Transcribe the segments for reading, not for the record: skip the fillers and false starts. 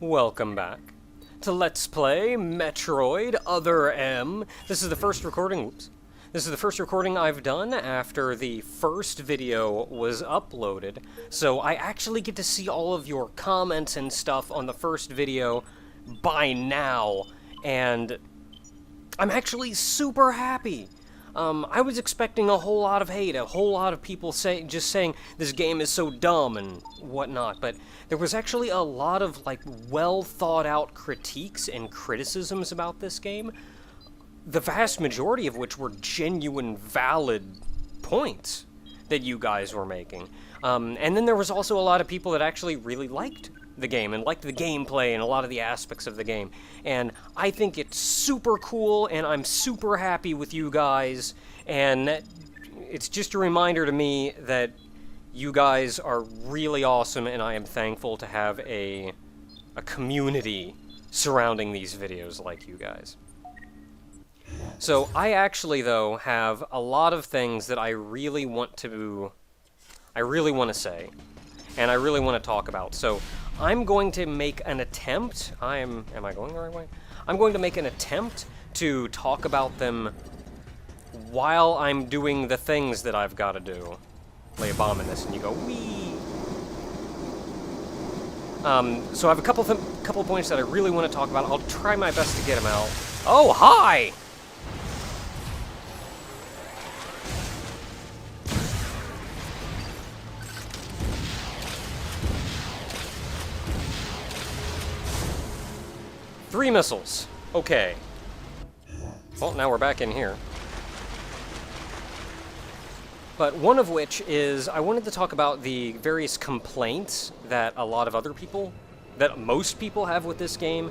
Welcome back to Let's Play Metroid Other M. This is the first recording, This is the first recording I've done after the first video was uploaded, so I actually get to see all of your comments and stuff on the first video by now, and I'm actually super happy. I was expecting a whole lot of hate, a whole lot of people just saying this game is so dumb and whatnot, but there was actually a lot of well thought out critiques and criticisms about this game, the vast majority of which were genuine, valid points that you guys were making. And then there was also a lot of people that actually really liked the game and liked the gameplay and a lot of the aspects of the game. And I think it's super cool, and I'm super happy with you guys, and it's just a reminder to me that you guys are really awesome, and I am thankful to have a community surrounding these videos like you guys. So I actually, though, have a lot of things that I really want to say, and I really want to talk about. So I'm going to make an attempt. Am I going the right way? I'm going to make an attempt to talk about them while I'm doing the things that I've got to do. Lay a bomb in this, and you go, wee. So I have a couple points that I really want to talk about. I'll try my best to get them out. Oh, hi! Three missiles. Okay. Well, now we're back in here. But one of which is, I wanted to talk about the various complaints that most people have with this game.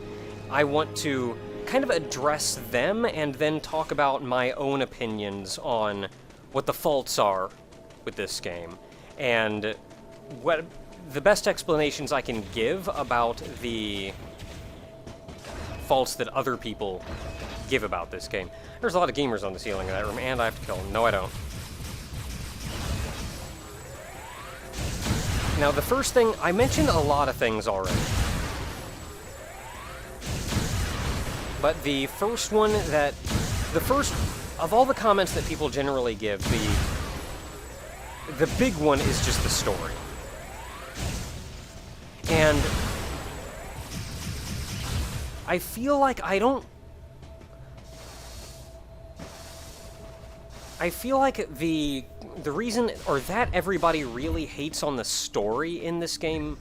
I want to kind of address them and then talk about my own opinions on what the faults are with this game. And what the best explanations I can give about the faults that other people give about this game. There's a lot of gamers on the ceiling of that room, and I have to kill them. No, I don't. Now, the first thing, I mentioned a lot of things already. But the first of all the comments that people generally give, the big one is just the story. And I feel like the reason, or that everybody really hates on the story in this game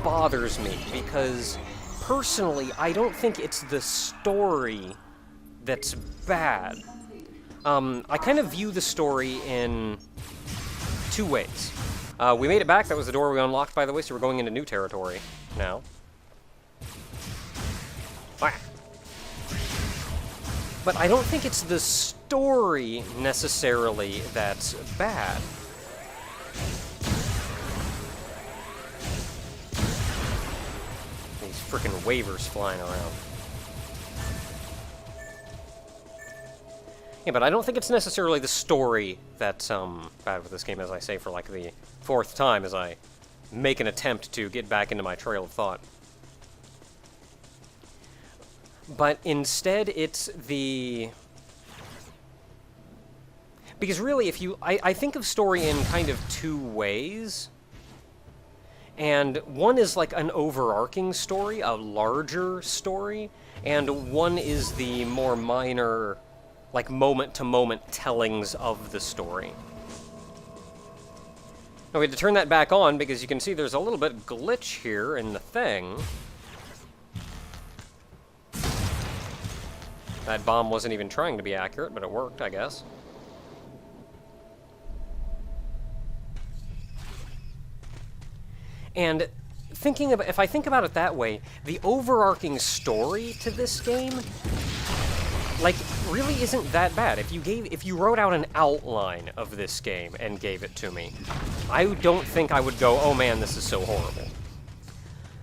bothers me, because personally, I don't think it's the story that's bad. I kind of view the story in two ways. We made it back. That was the door we unlocked, by the way, so we're going into new territory now. But I don't think it's the story, necessarily, that's bad. These frickin' waivers flying around. Yeah, but I don't think it's necessarily the story that's bad with this game, as I say for the fourth time as I make an attempt to get back into my trail of thought. But instead, it's because really, I think of story in kind of two ways. And one is like an overarching story, a larger story, and one is the more minor, moment-to-moment tellings of the story. Now, we had to turn that back on because you can see there's a little bit of glitch here in the thing. That bomb wasn't even trying to be accurate, but it worked, I guess. And if I think about it that way, the overarching story to this game, really isn't that bad. If you wrote out an outline of this game and gave it to me, I don't think I would go, oh man, this is so horrible.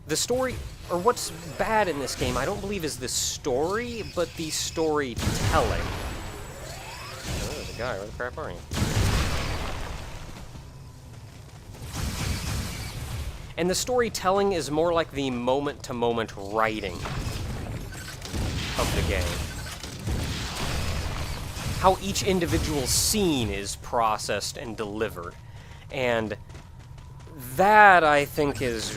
The story, or what's bad in this game, I don't believe is the story, but the storytelling. Oh, there's a guy. Where the crap are you? And the storytelling is more like the moment-to-moment writing of the game. How each individual scene is processed and delivered. And that, I think, is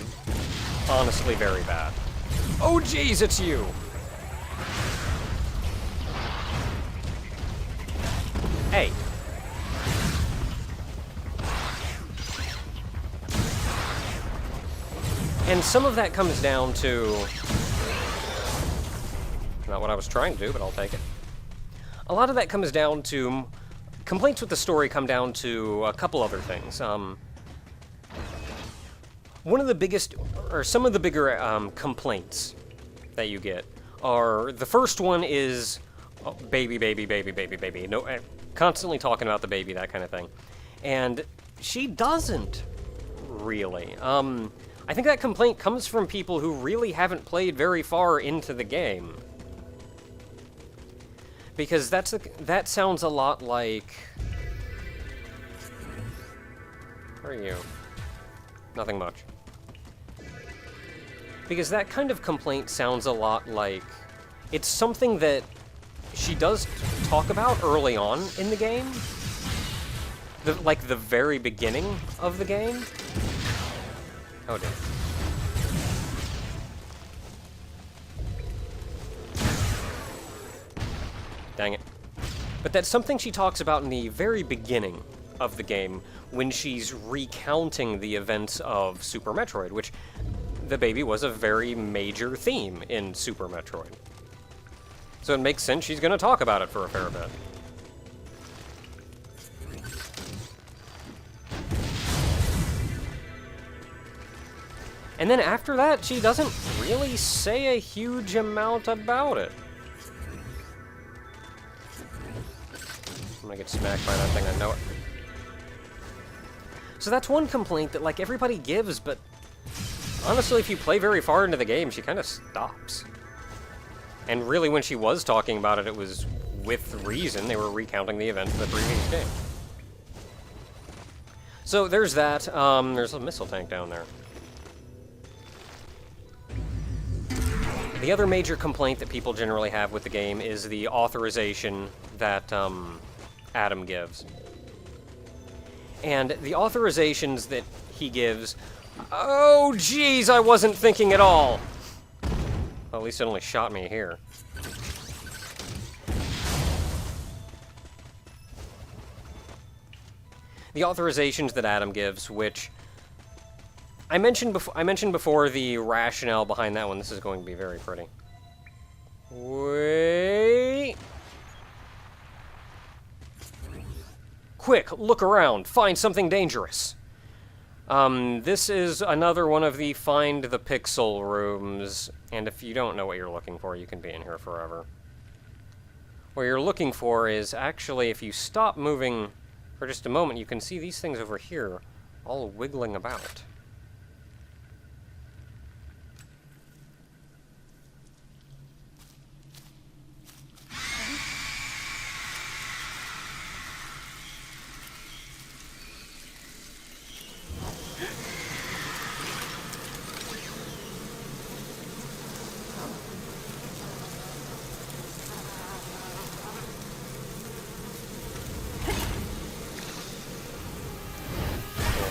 honestly very bad. Oh, jeez, it's you! Hey. And some of that comes down to... not what I was trying to do, but I'll take it. A lot of that comes down to... complaints with the story come down to a couple other things. One of the biggest, or some of the bigger complaints that you get are... the first one is... oh, baby, baby, baby, baby, baby. No, constantly talking about the baby, that kind of thing. And she doesn't, really. I think that complaint comes from people who really haven't played very far into the game. Because that sounds a lot like... where are you? Nothing much. Because that kind of complaint sounds a lot like... it's something that she does talk about early on in the game. Like the very beginning of the game. Oh dear. Dang it. But that's something she talks about in the very beginning of the game, when she's recounting the events of Super Metroid, which the baby was a very major theme in Super Metroid. So it makes sense she's going to talk about it for a fair bit. And then after that, she doesn't really say a huge amount about it. I'm gonna get smacked by that thing, I know it. So that's one complaint that, like, everybody gives, but honestly, if you play very far into the game, she kind of stops. And really, when she was talking about it, it was with reason. They were recounting the events of the previous game. So there's that. There's a missile tank down there. The other major complaint that people generally have with the game is the authorization that Adam gives. And the authorizations that he gives... oh, jeez, I wasn't thinking at all! Well, at least it only shot me here. The authorizations that Adam gives, which... I mentioned before the rationale behind that one. This is going to be very pretty. Wait... quick, look around. Find something dangerous. This is another one of the Find the Pixel rooms. And if you don't know what you're looking for, you can be in here forever. What you're looking for is actually, if you stop moving for just a moment, you can see these things over here all wiggling about.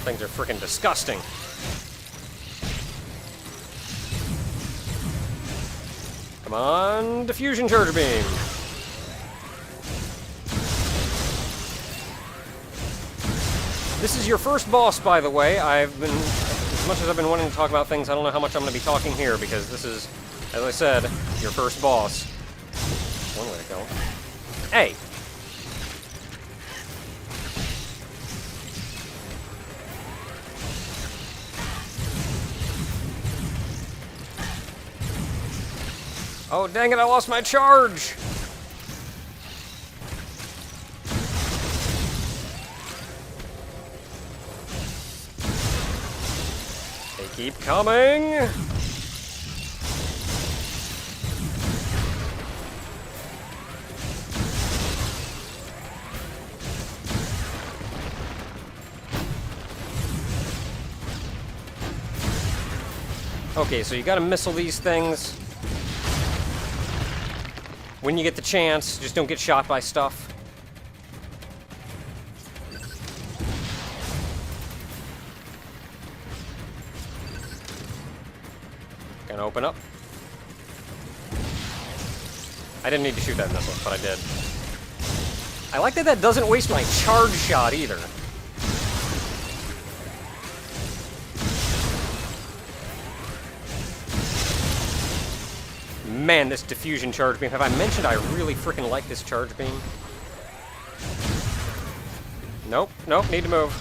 Things are freaking disgusting. Come on, diffusion charge beam. This is your first boss, by the way. As much as I've been wanting to talk about things, I don't know how much I'm going to be talking here, because this is, as I said, your first boss. One way to go. Hey! Oh, dang it, I lost my charge! They keep coming! Okay, so you gotta missile these things. When you get the chance, just don't get shot by stuff. Gonna open up. I didn't need to shoot that missile, but I did. I like that that doesn't waste my charge shot either. Man, this diffusion charge beam. Have I mentioned I really freaking like this charge beam? Nope, nope, need to move.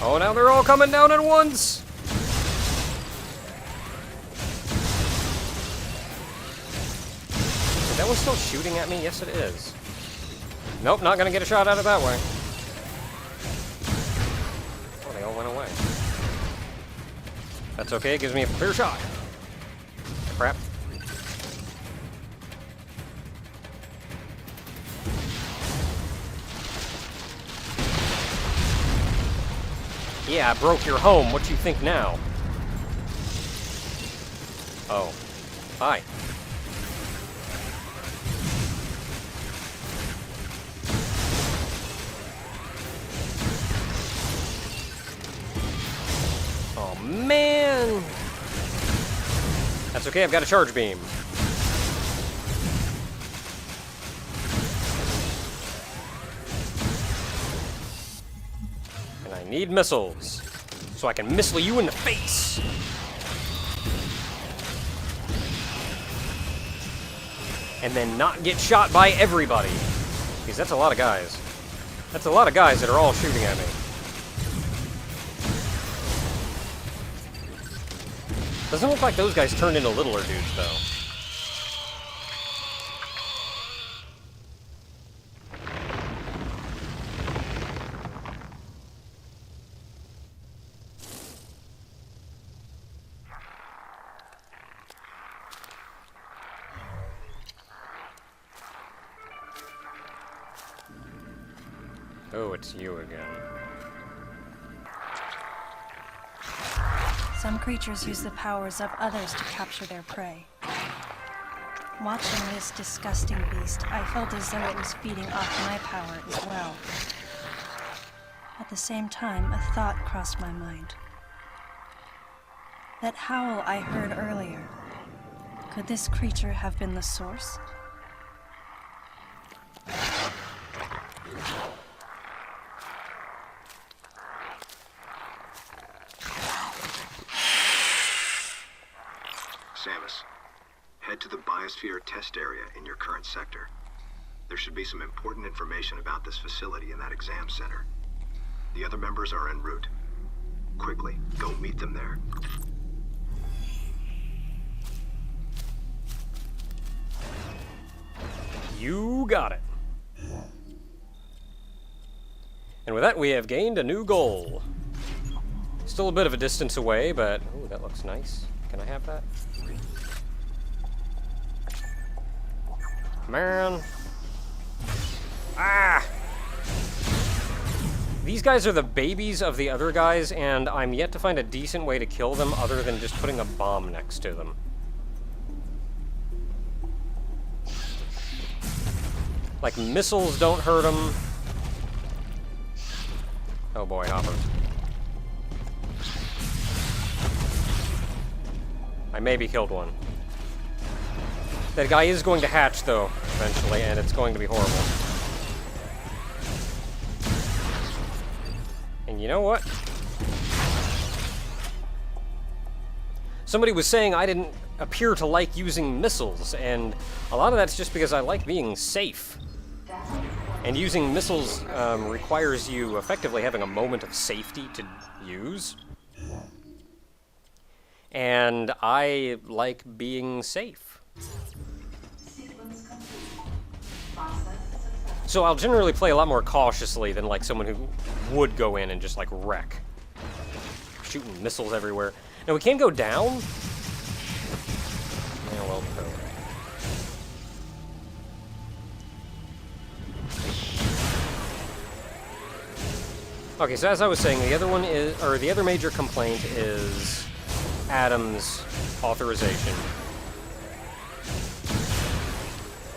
Oh, now they're all coming down at once! Is that one still shooting at me? Yes, it is. Nope, not gonna get a shot out of that way. Oh, they all went away. That's okay, it gives me a clear shot. Crap. Yeah, I broke your home. What you think now? Oh. Hi. Oh, man! That's okay, I've got a charge beam. I need missiles, so I can missile you in the face. And then not get shot by everybody. Because that's a lot of guys. That's a lot of guys that are all shooting at me. Doesn't look like those guys turned into littler dudes, though. Oh, it's you again. Some creatures use the powers of others to capture their prey. Watching this disgusting beast, I felt as though it was feeding off my power as well. At the same time, a thought crossed my mind. That howl I heard earlier, could this creature have been the source? Samus, head to the biosphere test area in your current sector. There should be some important information about this facility in that exam center. The other members are en route. Quickly, go meet them there. You got it. And with that, we have gained a new goal. Still a bit of a distance away, but... Ooh, that looks nice. Can I have that? Man. Ah! These guys are the babies of the other guys, and I'm yet to find a decent way to kill them other than just putting a bomb next to them. Like, missiles don't hurt them. Oh boy, Hopper. I maybe killed one. That guy is going to hatch, though, eventually, and it's going to be horrible. And you know what? Somebody was saying I didn't appear to like using missiles, and a lot of that's just because I like being safe. And using missiles requires you effectively having a moment of safety to use. And I like being safe. So I'll generally play a lot more cautiously than like someone who would go in and just like wreck. Shooting missiles everywhere. Now we can go down. Yeah, well, Okay, so as I was saying, the other one is, or the other major complaint is Adam's authorization.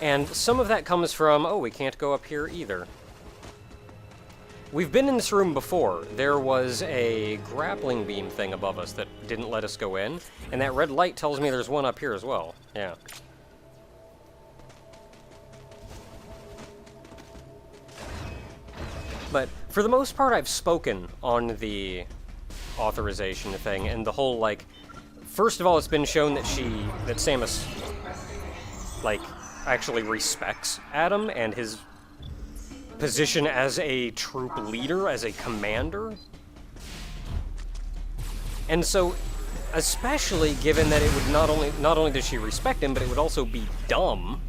And some of that comes from, oh, we can't go up here either. We've been in this room before. There was a grappling beam thing above us that didn't let us go in, and that red light tells me there's one up here as well. Yeah. But for the most part, I've spoken on the authorization thing, and the whole, like, first of all, it's been shown that that Samus, like, actually respects Adam and his position as a troop leader, as a commander. And so, especially given that it would not only does she respect him, but it would also be dumb.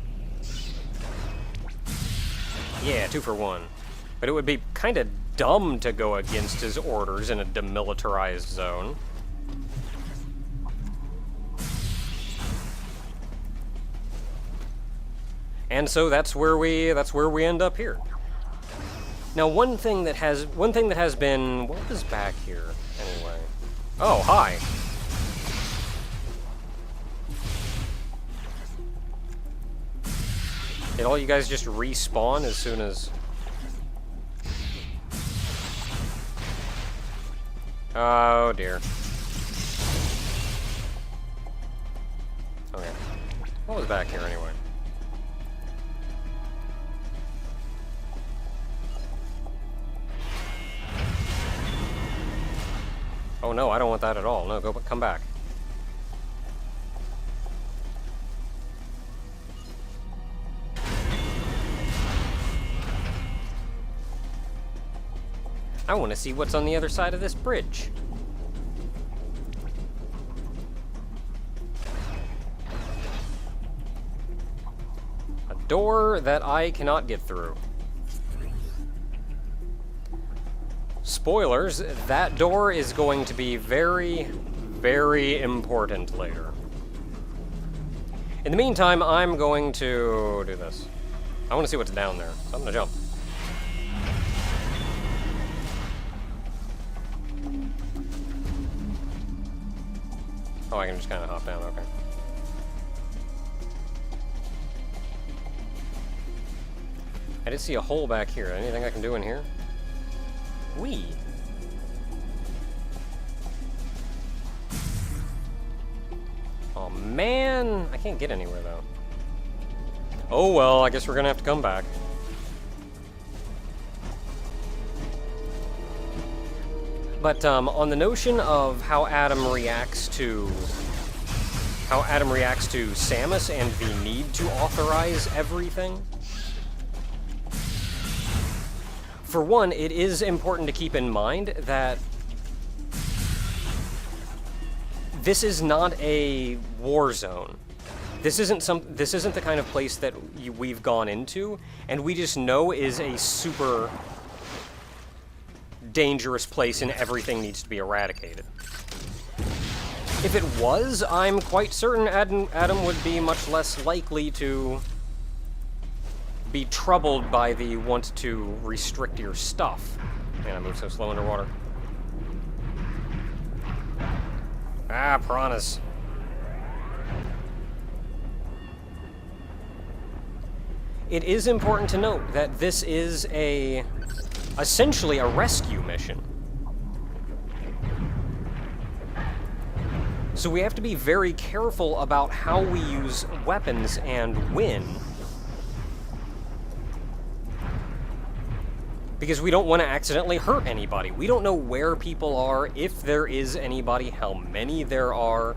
Yeah, 2 for 1. But it would be kind of dumb to go against his orders in a demilitarized zone. And so that's where we end up here. Now, one thing that has been, what is back here anyway? Oh, hi. Did all you guys just respawn as soon as? Oh dear. Okay. What was back here anyway? Oh no, I don't want that at all. No, come back. I want to see what's on the other side of this bridge. A door that I cannot get through. Spoilers, that door is going to be very, very important later. In the meantime, I'm going to do this. I want to see what's down there, so I'm going to jump. Oh, I can just kind of hop down, okay. I did see a hole back here. Anything I can do in here? Wee. Oh man, I can't get anywhere though. Oh well, I guess we're gonna have to come back. But on the notion of how Adam reacts to Samus and the need to authorize everything. For one, it is important to keep in mind that this is not a war zone. This isn't the kind of place that we've gone into, and we just know is a super dangerous place and everything needs to be eradicated. If it was, I'm quite certain Adam would be much less likely to be troubled by the want to restrict your stuff. Man, I move so slow underwater. Ah, piranhas. It is important to note that this is essentially a rescue mission. So we have to be very careful about how we use weapons and when. Because we don't want to accidentally hurt anybody. We don't know where people are, if there is anybody, how many there are.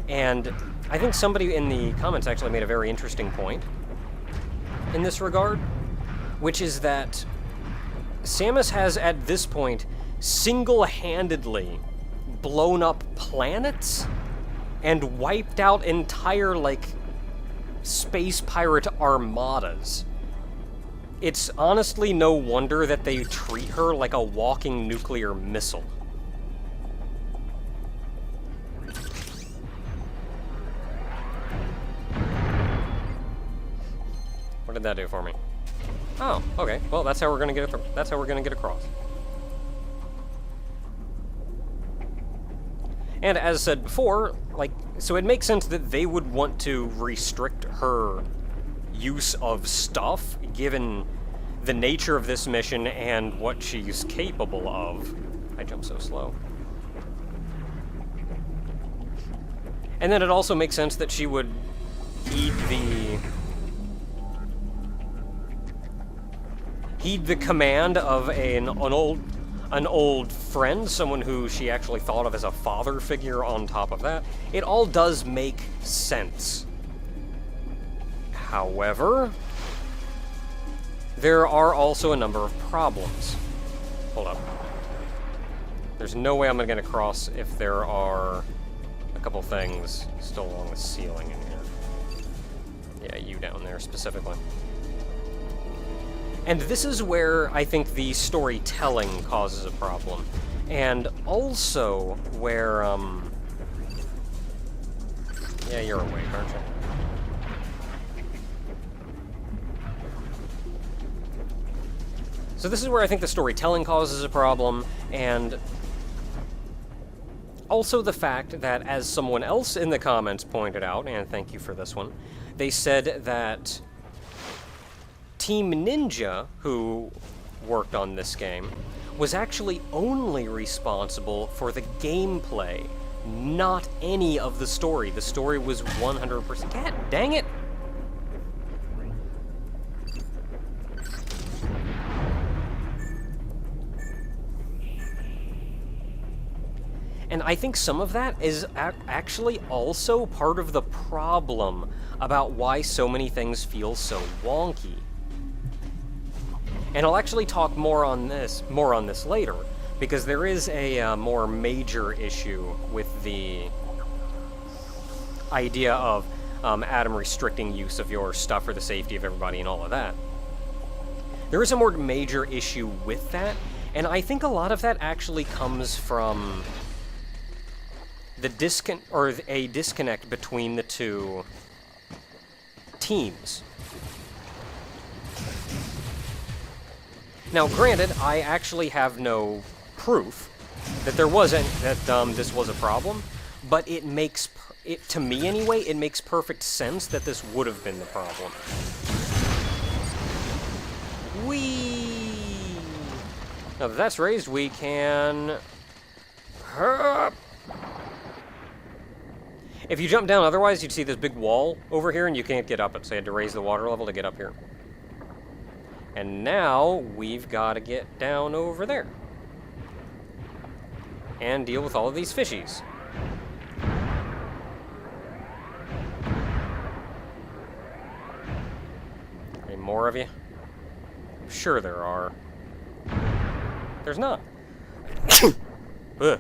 And I think somebody in the comments actually made a very interesting point in this regard, which is that Samus has, at this point, single-handedly blown up planets and wiped out entire, like, space pirate armadas. It's honestly no wonder that they treat her like a walking nuclear missile. What did that do for me? Oh, okay. Well, that's how we're gonna get across. And as said before, like, so it makes sense that they would want to restrict her use of stuff, given the nature of this mission and what she's capable of. I jump so slow. And then it also makes sense that she would heed the command of an old friend, someone who she actually thought of as a father figure on top of that. It all does make sense. However, there are also a number of problems. Hold up. There's no way I'm gonna get across if there are a couple things still along the ceiling in here. Yeah, you down there specifically. And this is where I think the storytelling causes a problem. And also where, yeah, you're awake, aren't you? So this is where I think the storytelling causes a problem, and also the fact that, as someone else in the comments pointed out, and thank you for this one, they said that Team Ninja, who worked on this game, was actually only responsible for the gameplay, not any of the story. The story was 100%... God dang it! And I think some of that is actually also part of the problem about why so many things feel so wonky. And I'll actually talk more on this later, because there is a more major issue with the idea of Adam restricting use of your stuff for the safety of everybody and all of that. There is a more major issue with that, and I think a lot of that actually comes from the a disconnect between the two teams. Now, granted, I actually have no proof that this was a problem, but it makes to me anyway, it makes perfect sense that this would have been the problem. Now that that's raised, we can... If you jump down otherwise, you'd see this big wall over here, and you can't get up it, so you had to raise the water level to get up here. And now, we've got to get down over there. And deal with all of these fishies. Any more of you? I'm sure there are. There's not. Ugh.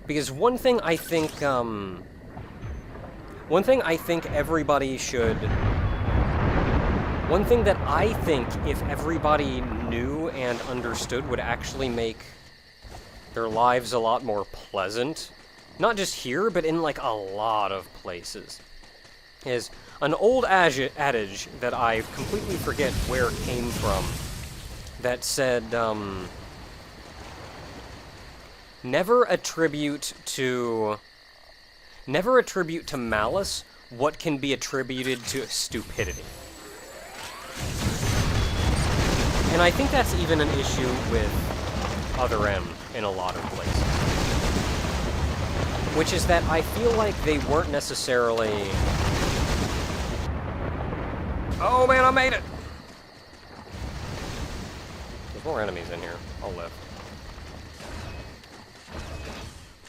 Because one thing I think everybody should... One thing that I think if everybody knew and understood would actually make their lives a lot more pleasant, not just here, but in, like, a lot of places, is an old adage that I completely forget where it came from, that said, Never attribute to malice what can be attributed to stupidity. And I think that's even an issue with Other M in a lot of places. Which is that I feel like they weren't necessarily... Oh man, I made it! There's more enemies in here. I'll live.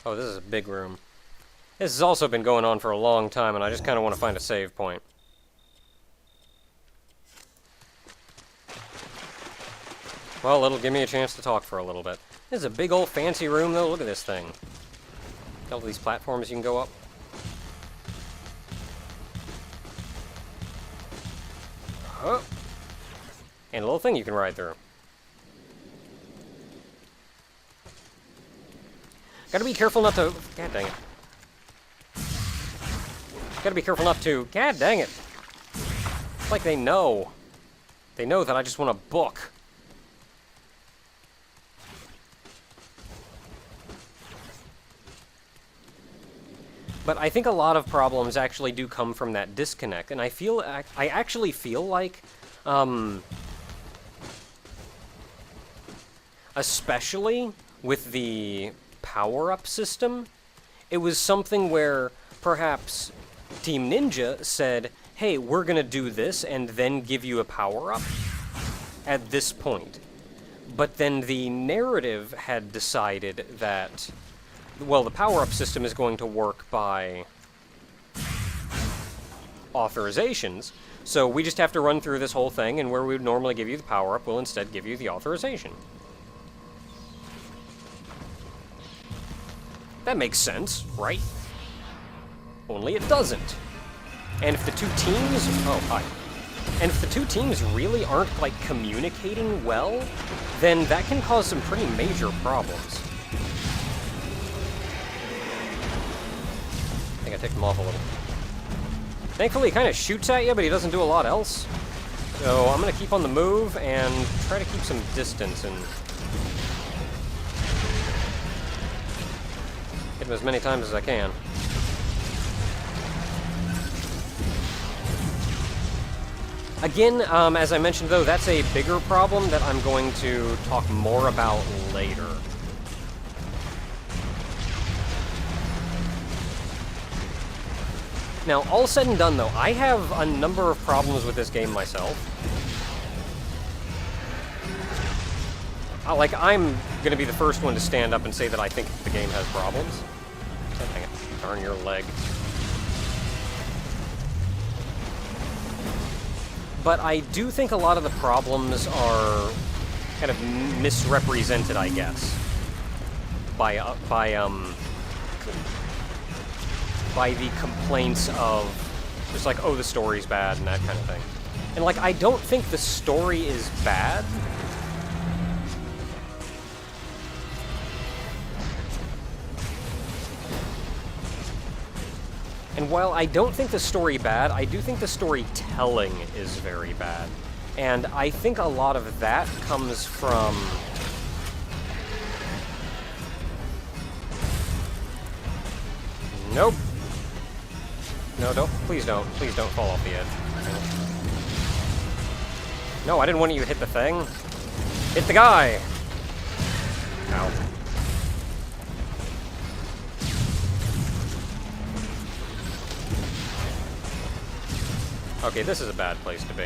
Oh, this is a big room. This has also been going on for a long time, and I just kind of want to find a save point. Well, it'll give me a chance to talk for a little bit. This is a big old fancy room, though. Look at this thing. All these platforms you can go up. Huh. And a little thing you can ride through. Gotta be careful not to... God dang it. Gotta be careful not to... God dang it. It's like they know. They know that I just want a book. But I think a lot of problems actually do come from that disconnect, and I actually feel like, especially with the power-up system, it was something where perhaps Team Ninja said, hey, we're gonna do this and then give you a power-up at this point. But then the narrative had decided that, well, the power-up system is going to work by authorizations, so we just have to run through this whole thing, and where we would normally give you the power-up, we'll instead give you the authorization. That makes sense, right? Only it doesn't. And if the two teams... Oh, hi. And if the two teams really aren't, like, communicating well, then that can cause some pretty major problems. I think I ticked him off a little. Thankfully, he kind of shoots at you, but he doesn't do a lot else. So I'm going to keep on the move and try to keep some distance and hit him as many times as I can. Again, as I mentioned, though, that's a bigger problem that I'm going to talk more about later. Now, all said and done, though, I have a number of problems with this game myself. Like, I'm gonna be the first one to stand up and say that I think the game has problems. Oh, dang it. Darn your leg. But I do think a lot of the problems are kind of misrepresented, I guess, by the complaints of just like, oh, the story's bad and that kind of thing. And like, I don't think the story is bad. And while I don't think the story bad, I do think the storytelling is very bad. And I think a lot of that comes from... Nope. No, don't. Please don't. Please don't fall off the edge. No, I didn't want you to hit the thing. Hit the guy! Ow. Okay, this is a bad place to be.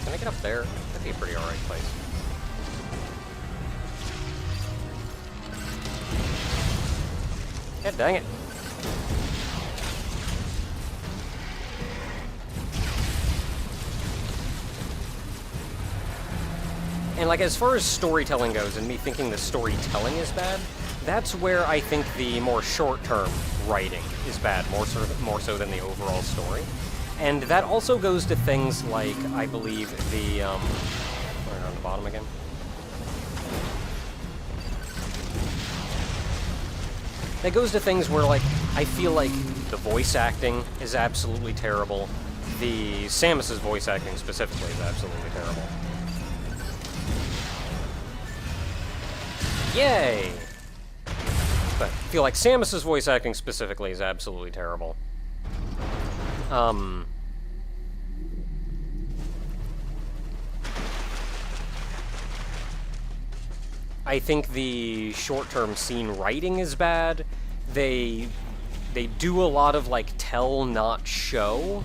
Can I get up there? That'd be a pretty alright place. Yeah, dang it. And like, as far as storytelling goes, and me thinking the storytelling is bad, that's where I think the more short-term writing is bad, more so than the overall story. And that also goes to things like, I believe, the, we're on the bottom again. That goes to things where, like, I feel like the voice acting is absolutely terrible. The Samus's voice acting specifically is absolutely terrible. Yay! But I feel like Samus's voice acting specifically is absolutely terrible. I think the short-term scene writing is bad. They do a lot of, like, tell, not show.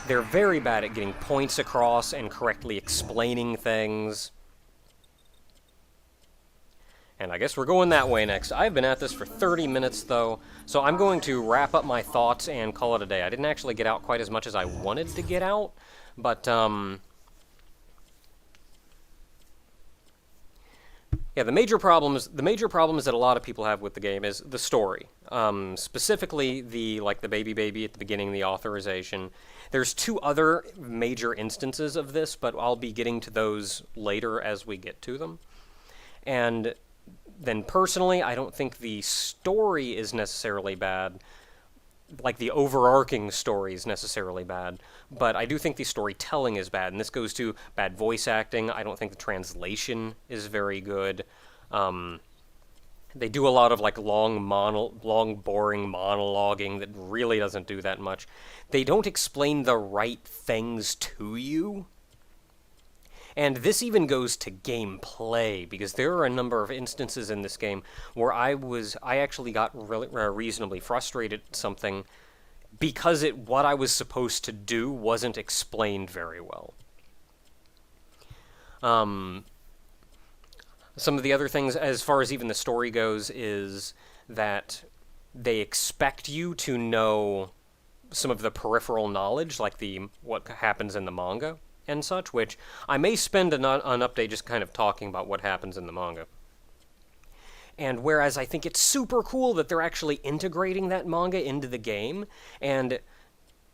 They're very bad at getting points across and correctly explaining things. And I guess we're going that way next. I've been at this for 30 minutes, though, so I'm going to wrap up my thoughts and call it a day. I didn't actually get out quite as much as I wanted to get out, but, yeah, the major problems that a lot of people have with the game is the story. Specifically, the baby at the beginning, the authorization. There's two other major instances of this, but I'll be getting to those later as we get to them. And then personally, I don't think the story is necessarily bad. like the overarching story is necessarily bad, but I do think the storytelling is bad, and this goes to bad voice acting. I don't think the translation is very good. They do a lot of like long boring monologuing that really doesn't do that much. They don't explain the right things to you. And this even goes to gameplay, because there are a number of instances in this game where I actually got reasonably frustrated at something because what I was supposed to do wasn't explained very well. Some of the other things, as far as even the story goes, is that they expect you to know some of the peripheral knowledge, like what happens in the manga and such, which I may spend an update just kind of talking about what happens in the manga. And whereas I think it's super cool that they're actually integrating that manga into the game and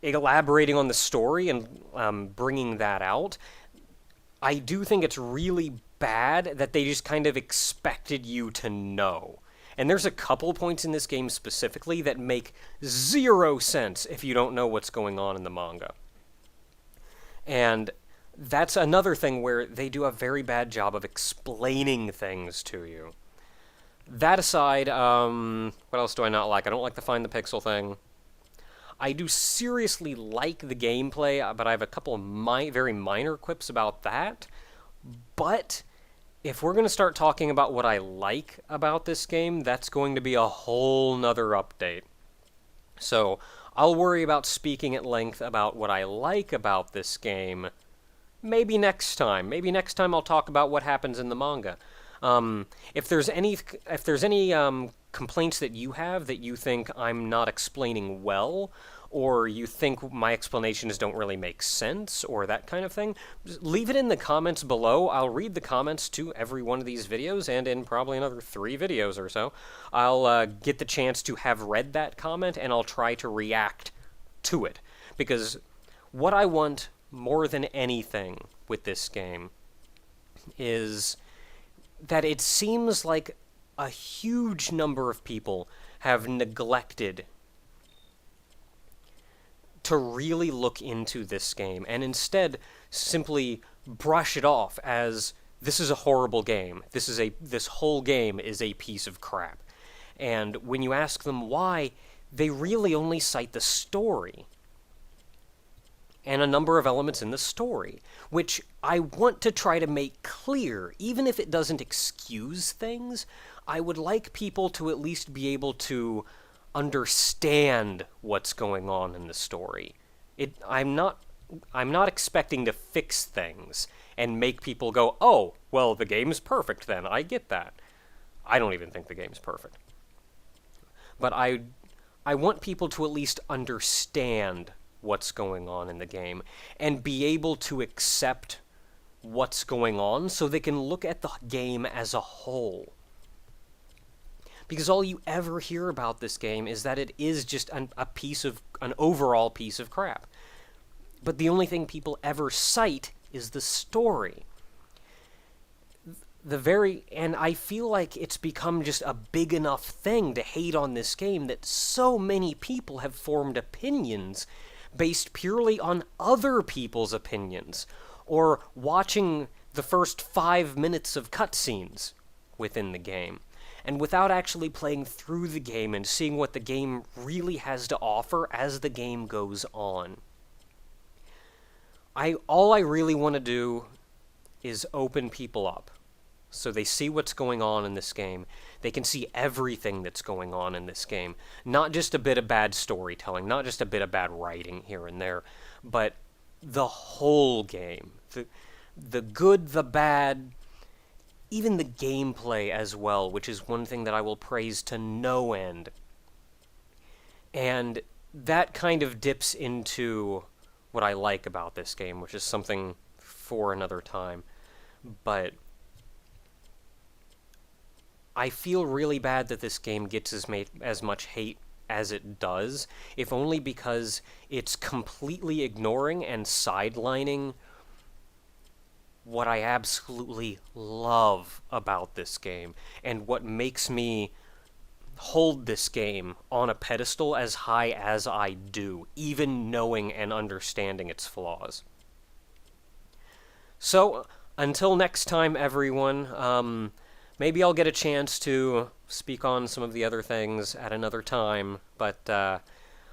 elaborating on the story and bringing that out, I do think it's really bad that they just kind of expected you to know. And there's a couple points in this game specifically that make zero sense if you don't know what's going on in the manga. And that's another thing where they do a very bad job of explaining things to you. That aside, what else do I not like? I don't like the find the pixel thing. I do seriously like the gameplay, but I have a couple of very minor quips about that. But if we're going to start talking about what I like about this game, that's going to be a whole nother update. So I'll worry about speaking at length about what I like about this game maybe next time. Maybe next time I'll talk about what happens in the manga. If there's any complaints that you have that you think I'm not explaining well, or you think my explanations don't really make sense, or that kind of thing, just leave it in the comments below. I'll read the comments to every one of these videos, and in probably another 3 videos or so, I'll get the chance to have read that comment, and I'll try to react to it. Because what I want more than anything with this game is that it seems like a huge number of people have neglected to really look into this game, and instead simply brush it off as, this is a horrible game. This whole game is a piece of crap. And when you ask them why, they really only cite the story and a number of elements in the story, which I want to try to make clear. Even if it doesn't excuse things, I would like people to at least be able to understand what's going on in the story. I'm not expecting to fix things and make people go, oh, well, the game's perfect then. I get that. I don't even think the game's perfect. But I want people to at least understand what's going on in the game and be able to accept what's going on so they can look at the game as a whole. Because all you ever hear about this game is that it is just an overall piece of crap. But the only thing people ever cite is the story. And I feel like it's become just a big enough thing to hate on this game that so many people have formed opinions based purely on other people's opinions, or watching the first 5 minutes of cutscenes within the game, and without actually playing through the game and seeing what the game really has to offer as the game goes on. All I really want to do is open people up, so they see what's going on in this game. They can see everything that's going on in this game. Not just a bit of bad storytelling, not just a bit of bad writing here and there, but the whole game. The good, the bad, even the gameplay as well, which is one thing that I will praise to no end. And that kind of dips into what I like about this game, which is something for another time. But I feel really bad that this game gets as much hate as it does, if only because it's completely ignoring and sidelining what I absolutely love about this game, and what makes me hold this game on a pedestal as high as I do, even knowing and understanding its flaws. So, until next time, everyone, maybe I'll get a chance to speak on some of the other things at another time, but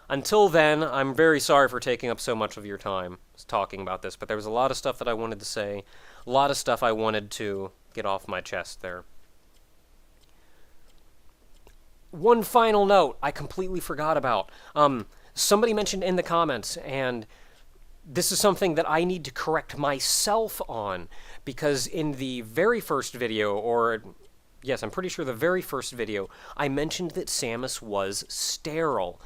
until then, I'm very sorry for taking up so much of your time talking about this, but there was a lot of stuff that I wanted to say, a lot of stuff I wanted to get off my chest there. One final note I completely forgot about. Somebody mentioned in the comments, and this is something that I need to correct myself on, because in the very first video, or yes, I'm pretty sure the very first video, I mentioned that Samus was sterile.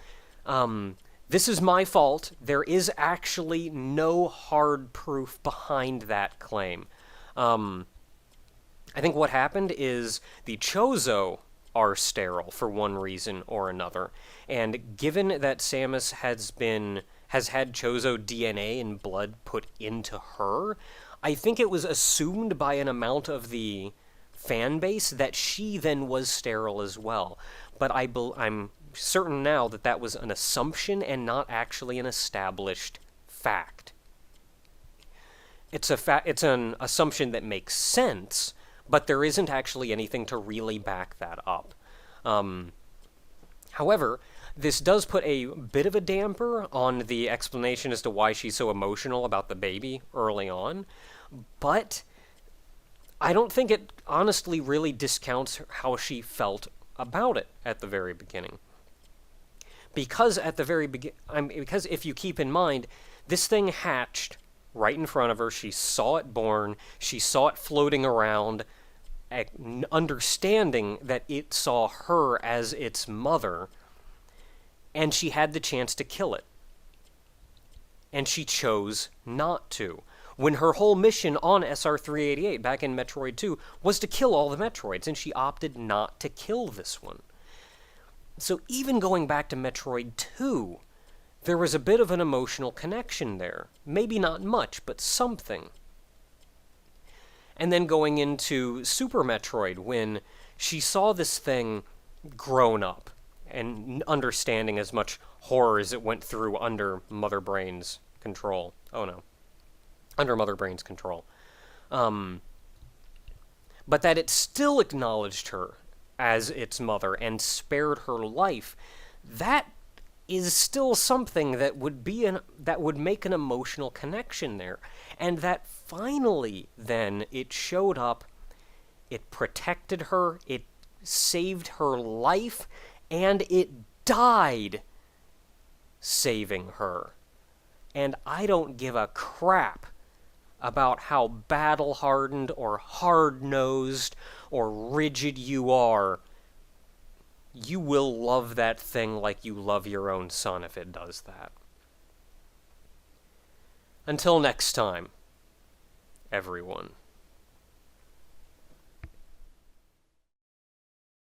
This is my fault. There is actually no hard proof behind that claim. I think what happened is the Chozo are sterile for one reason or another, and given that Samus has had Chozo DNA and blood put into her, I think it was assumed by an amount of the fan base that she then was sterile as well. But I'm certain now that that was an assumption and not actually an established fact. It's an assumption that makes sense, but there isn't actually anything to really back that up. However, this does put a bit of a damper on the explanation as to why she's so emotional about the baby early on, but I don't think it honestly really discounts how she felt about it at the very beginning. Because at the very because if you keep in mind, this thing hatched right in front of her, she saw it born, she saw it floating around, understanding that it saw her as its mother, and she had the chance to kill it. And she chose not to. When her whole mission on SR-388 back in Metroid 2 was to kill all the Metroids, and she opted not to kill this one. So even going back to Metroid 2, there was a bit of an emotional connection there. Maybe not much, but something. And then going into Super Metroid, when she saw this thing grown up and understanding as much horror as it went through under Mother Brain's control. Oh no. Under Mother Brain's control. But that it still acknowledged her as its mother and spared her life, that is still something that would make an emotional connection there. And that finally, then, it showed up, it protected her, it saved her life, and it died saving her. And I don't give a crap about how battle-hardened or hard-nosed or rigid you are. You will love that thing like you love your own son if it does that. Until next time, everyone.